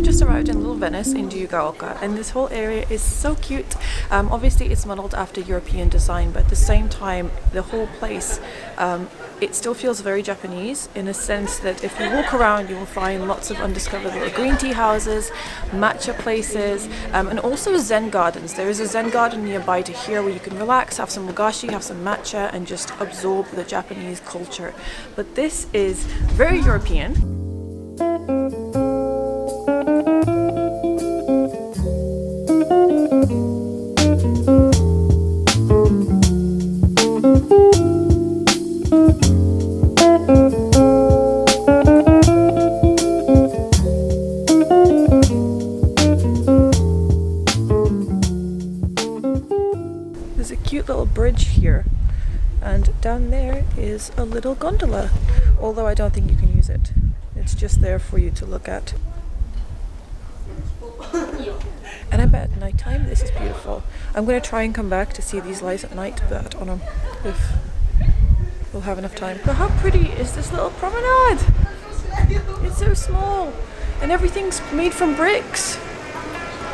just arrived in Little Venice in Jiyugaoka, and this whole area is so cute. Obviously it's modeled after European design, but at the same time the whole place it still feels very Japanese, in a sense that if you walk around you will find lots of undiscovered little green tea houses, matcha places, and also Zen gardens. There is a Zen garden nearby to here where you can relax, have some wagashi, have some matcha, and just absorb the Japanese culture. But this is very European. There's a cute little bridge here, and down there is a little gondola, although I don't think you can use it. It's just there for you to look at. And I bet at night time this is beautiful. I'm going to try and come back to see these lights at night, but I don't know if we'll have enough time. But how pretty is this little promenade? It's so small and everything's made from bricks.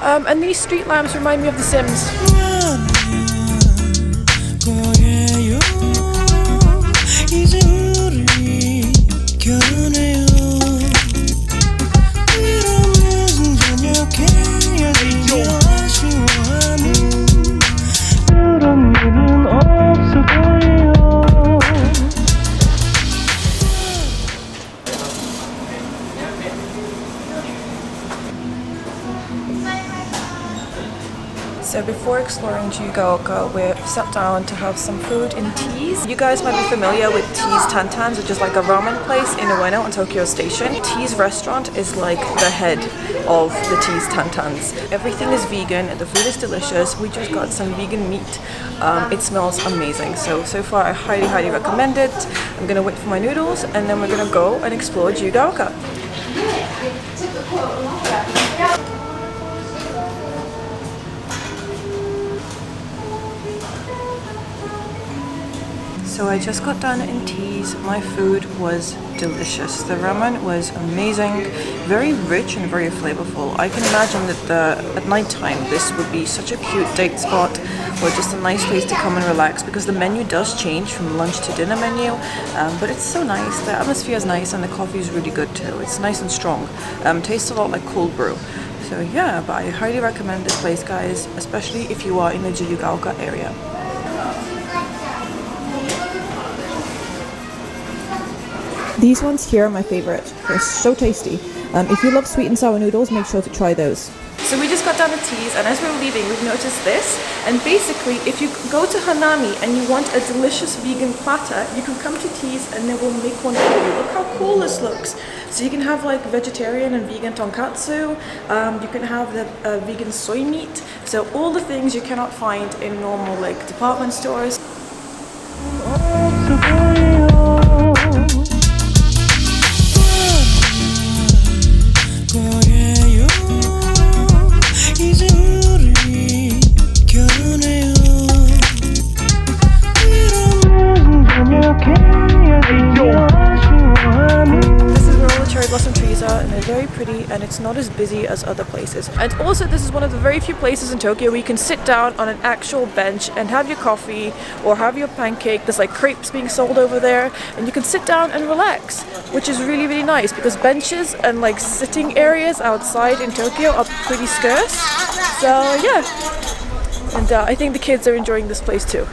And these street lamps remind me of The Sims. So before exploring Jiyugaoka, we've sat down to have some food in Teas. You guys might be familiar with Teas Tantans, which is like a ramen place in Ueno on Tokyo Station. Teas restaurant is like the head of the Teas Tantans. Everything is vegan and the food is delicious. We just got some vegan meat. It smells amazing. So far I highly recommend it. I'm gonna wait for my noodles and then we're gonna go and explore Jiyugaoka. So I just got done in Teas. My food was delicious. The ramen was amazing, very rich and very flavorful. I can imagine that at night time this would be such a cute date spot or just a nice place to come and relax, because the menu does change from lunch to dinner menu, but it's so nice. The atmosphere is nice and the coffee is really good too. It's nice and strong. Tastes a lot like cold brew. So yeah, but I highly recommend this place, guys, especially if you are in the Jiyugaoka area. These ones here are my favorite. They're so tasty. If you love sweet and sour noodles, make sure to try those. So we just got done at Teas, and as we were leaving, we've noticed this. And basically, if you go to Hanami and you want a delicious vegan platter, you can come to Teas and they will make one for you. Look how cool this looks. So you can have like vegetarian and vegan tonkatsu. You can have the vegan soy meat. So all the things you cannot find in normal like department stores. And they're very pretty, and it's not as busy as other places. And also this is one of the very few places in Tokyo where you can sit down on an actual bench and have your coffee or have your pancake. There's like crepes being sold over there, and you can sit down and relax, which is really nice, because benches and like sitting areas outside in Tokyo are pretty scarce. So yeah, and I think the kids are enjoying this place too.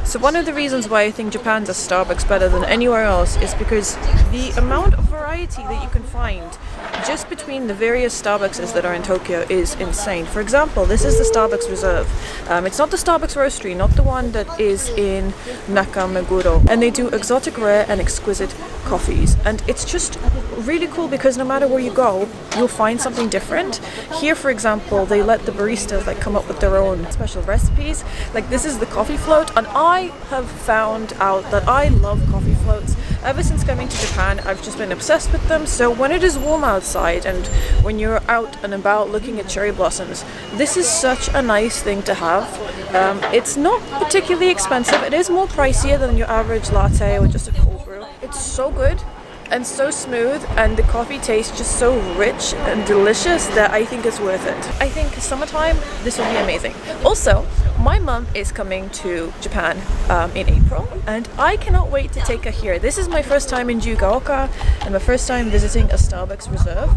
So one of the reasons why I think Japan's a Starbucks better than anywhere else is because the amount of variety that you can find just between the various Starbucks that are in Tokyo is insane. For example, this is the Starbucks Reserve. It's not the Starbucks Roastery, not the one that is in Meguro. And they do exotic, rare and exquisite coffees. And it's just really cool because no matter where you go, you'll find something different. Here, for example, they let the baristas like come up with their own special recipes. Like this is the coffee float, and I have found out that I love coffee floats. Ever since coming to Japan, I've just been obsessed with them. So when it is warm outside and when you're out and about looking at cherry blossoms, this is such a nice thing to have. It's not particularly expensive. It is more pricier than your average latte or just a cold brew. It's so good and so smooth, and the coffee tastes just so rich and delicious that I think it's worth it. I think summertime, this will be amazing. Also, my mum is coming to Japan in April, and I cannot wait to take her here. This is my first time in Jiyugaoka and my first time visiting a Starbucks reserve.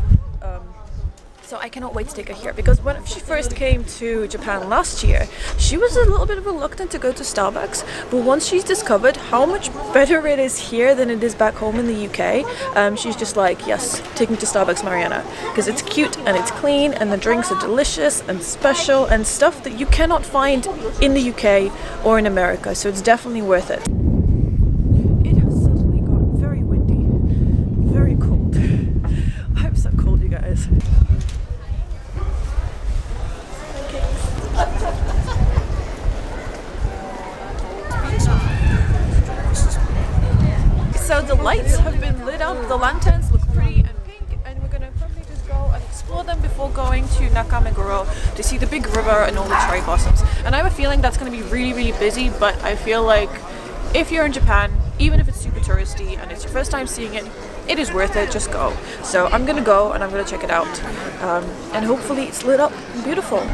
So I cannot wait to take her here, because when she first came to Japan last year, she was a little bit reluctant to go to Starbucks, but once she's discovered how much better it is here than it is back home in the UK, she's just like, yes, take me to Starbucks, Mariana, because it's cute and it's clean and the drinks are delicious and special and stuff that you cannot find in the UK or in America, so it's definitely worth it. It has suddenly got very windy, very cold. I'm so cold, you guys. So the lights have been lit up, the lanterns look pretty and pink, and we're gonna probably just go and explore them before going to Meguro to see the big river and all the cherry blossoms. And I have a feeling that's gonna be really, really busy, but I feel like if you're in Japan, even if it's super touristy and it's your first time seeing it, it is worth it, just go. So I'm gonna go and I'm gonna check it out, and hopefully it's lit up and beautiful.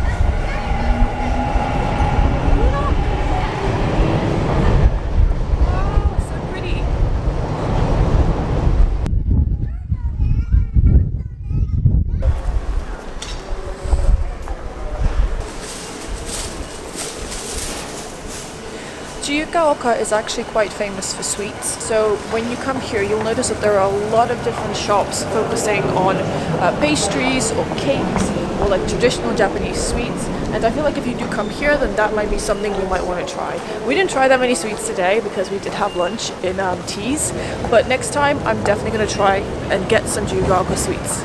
Jiyugaoka is actually quite famous for sweets, so when you come here you'll notice that there are a lot of different shops focusing on pastries or cakes or like traditional Japanese sweets, and I feel like if you do come here then that might be something you might want to try. We didn't try that many sweets today because we did have lunch in teas, but next time I'm definitely going to try and get some Jiyugaoka sweets.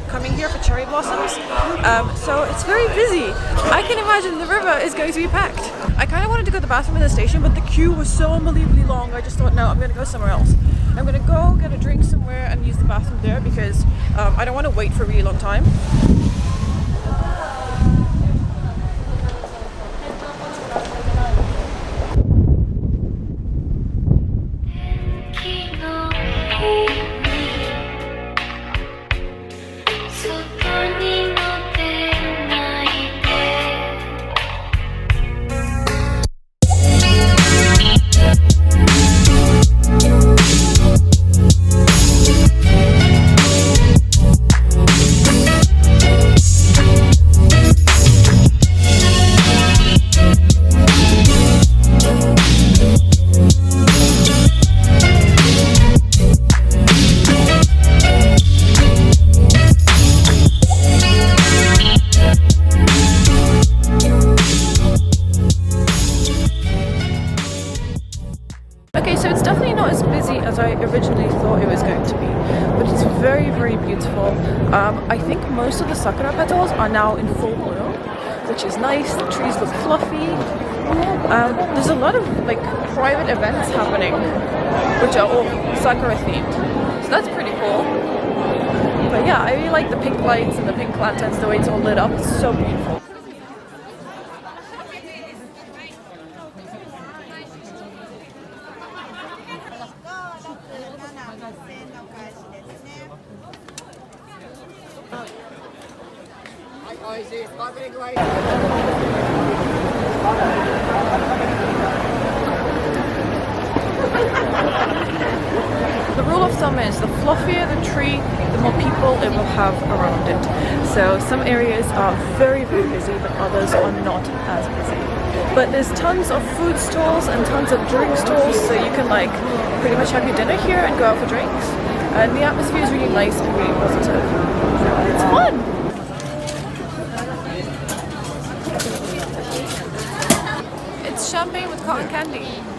Coming here for cherry blossoms, so it's very busy. I can imagine the river is going to be packed. I kind of wanted to go to the bathroom in the station, but the queue was so unbelievably long. I just thought, no, I'm going to go somewhere else. I'm going to go get a drink somewhere and use the bathroom there because I don't want to wait for a really long time. Okay, so it's definitely not as busy as I originally thought it was going to be, but it's very, very beautiful. I think most of the Sakura petals are now in full bloom, which is nice. The trees look fluffy. There's a lot of like private events happening, which are all Sakura themed, so that's pretty cool. But yeah, I really like the pink lights and the pink lanterns, the way it's all lit up. It's so beautiful. The rule of thumb is the fluffier the tree, the more people it will have around it. So some areas are very, very busy, but others are not as busy. But there's tons of food stalls and tons of drink stalls, so you can like pretty much have your dinner here and go out for drinks. And the atmosphere is really nice and really positive. So it's fun! champagne with cotton candy.